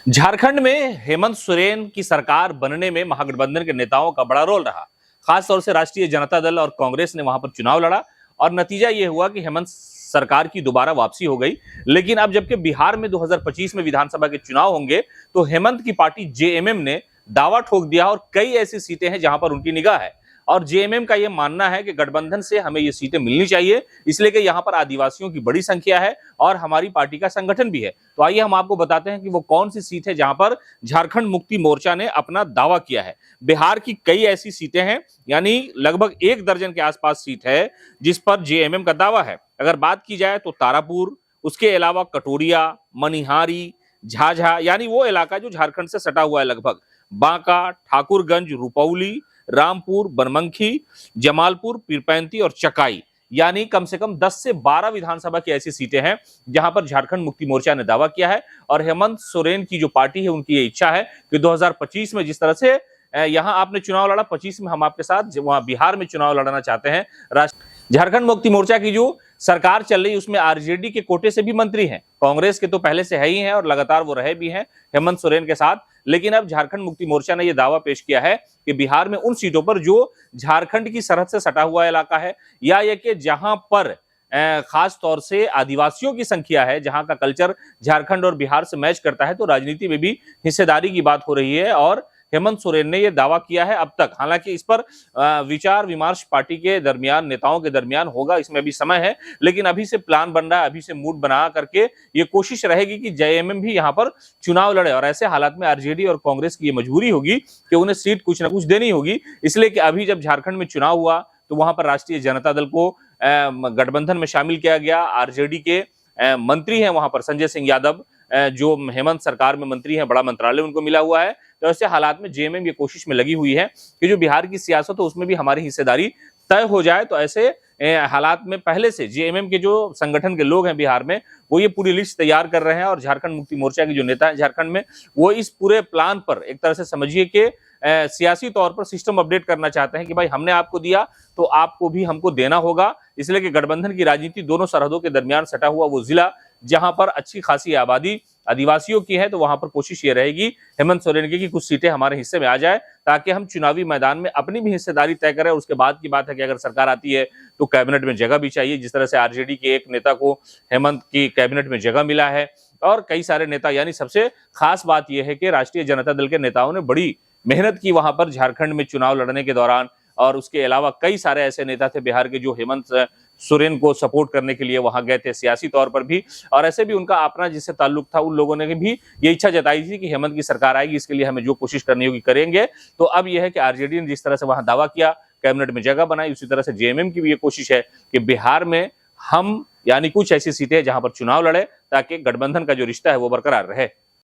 झारखंड में हेमंत सोरेन की सरकार बनने में महागठबंधन के नेताओं का बड़ा रोल रहा। खासतौर से राष्ट्रीय जनता दल और कांग्रेस ने वहां पर चुनाव लड़ा और नतीजा यह हुआ कि हेमंत सरकार की दोबारा वापसी हो गई। लेकिन अब जबकि बिहार में 2025 में विधानसभा के चुनाव होंगे तो हेमंत की पार्टी जेएमएम ने दावा ठोक दिया और कई ऐसी सीटें हैं जहां पर उनकी निगाह है और जेएमएम का यह मानना है कि गठबंधन से हमें ये सीटें मिलनी चाहिए, इसलिए कि यहां पर आदिवासियों की बड़ी संख्या है और हमारी पार्टी का संगठन भी है। तो आइए हम आपको बताते हैं कि वो कौन सी सीट है जहां पर झारखंड मुक्ति मोर्चा ने अपना दावा किया है। बिहार की कई ऐसी सीटें हैं, यानी लगभग 1 दर्जन के आसपास सीट है जिस पर जेएमएम का दावा है। अगर बात की जाए तो तारापुर, उसके अलावा कटोरिया, मनिहारी, झाझा यानी वो इलाका जो झारखंड से सटा हुआ है, लगभग बांका, ठाकुरगंज, रुपौली, रामपुर, बनमनखी, जमालपुर, पीरपैंती और चकाई, यानी कम से कम 10 से 12 विधानसभा की ऐसी सीटें हैं जहां पर झारखंड मुक्ति मोर्चा ने दावा किया है। और हेमंत सोरेन की जो पार्टी है उनकी ये इच्छा है कि 2025 में जिस तरह से यहां आपने चुनाव लड़ा, 25 में हम आपके साथ वहां बिहार में चुनाव लड़ना चाहते हैं। झारखंड मुक्ति मोर्चा की जो सरकार चल रही है उसमें आरजेडी के कोटे से भी मंत्री हैं, कांग्रेस के तो पहले से है ही हैं और लगातार वो रहे भी हैं हेमंत सोरेन के साथ। लेकिन अब झारखंड मुक्ति मोर्चा ने यह दावा पेश किया है कि बिहार में उन सीटों पर जो झारखंड की सरहद से सटा हुआ इलाका है या ये कि जहां पर खास तौर से आदिवासियों की संख्या है, जहां का कल्चर झारखंड और बिहार से मैच करता है, तो राजनीति में भी हिस्सेदारी की बात हो रही है और हेमंत सोरेन ने यह दावा किया है अब तक। हालांकि इस पर विचार विमर्श पार्टी के दरमियान, नेताओं के दरमियान होगा, इसमें अभी समय है। लेकिन अभी से प्लान बन रहा है, अभी से मूड बना करके ये कोशिश रहेगी कि जेएमएम भी यहां पर चुनाव लड़े और ऐसे हालात में आरजेडी और कांग्रेस की ये मजबूरी होगी कि उन्हें सीट कुछ ना कुछ देनी होगी। इसलिए कि अभी जब झारखंड में चुनाव हुआ तो वहां पर राष्ट्रीय जनता दल को गठबंधन में शामिल किया गया। आरजेडी के मंत्री हैं वहां पर संजय सिंह यादव, जो हेमंत सरकार में मंत्री हैं, बड़ा मंत्रालय उनको मिला हुआ है। तो ऐसे हालात में जेएमएम ये कोशिश में लगी हुई है कि जो बिहार की सियासत है उसमें भी हमारी हिस्सेदारी तय हो जाए। तो ऐसे हालात में पहले से जेएमएम के जो संगठन के लोग हैं बिहार में, वो ये पूरी लिस्ट तैयार कर रहे हैं और झारखंड मुक्ति मोर्चा के जो नेता हैं झारखंड में, वो इस पूरे प्लान पर एक तरह से समझिए कि सियासी तौर पर सिस्टम अपडेट करना चाहते हैं कि भाई हमने आपको दिया तो आपको भी हमको देना होगा। इसलिए कि गठबंधन की राजनीति दोनों सरहदों के दरमियान सटा हुआ वो जिला जहां पर अच्छी खासी आबादी आदिवासियों की है, तो वहां पर कोशिश ये रहेगी हेमंत सोरेन की कि कुछ सीटें हमारे हिस्से में आ जाए ताकि हम चुनावी मैदान में अपनी भी हिस्सेदारी तय करें। उसके बाद की बात है कि अगर सरकार आती है तो कैबिनेट में जगह भी चाहिए, जिस तरह से आरजेडी के एक नेता को हेमंत की कैबिनेट में जगह मिला है और कई सारे नेता, यानी सबसे खास बात यह है कि राष्ट्रीय जनता दल के नेताओं ने बड़ी मेहनत की वहां पर झारखंड में चुनाव लड़ने के दौरान। और उसके अलावा कई सारे ऐसे नेता थे बिहार के जो हेमंत सोरेन को सपोर्ट करने के लिए वहां गए थे सियासी तौर पर भी, और ऐसे भी उनका अपना जिससे ताल्लुक था उन लोगों ने भी ये इच्छा जताई थी कि हेमंत की सरकार आएगी, इसके लिए हमें जो कोशिश करनी होगी करेंगे। तो अब यह है कि आरजेडी ने जिस तरह से वहां दावा किया, कैबिनेट में जगह बनाई, उसी तरह से जेएमएम की भी ये कोशिश है कि बिहार में हम यानी कुछ ऐसी सीटें जहां पर चुनाव लड़े ताकि गठबंधन का जो रिश्ता है वो बरकरार रहे।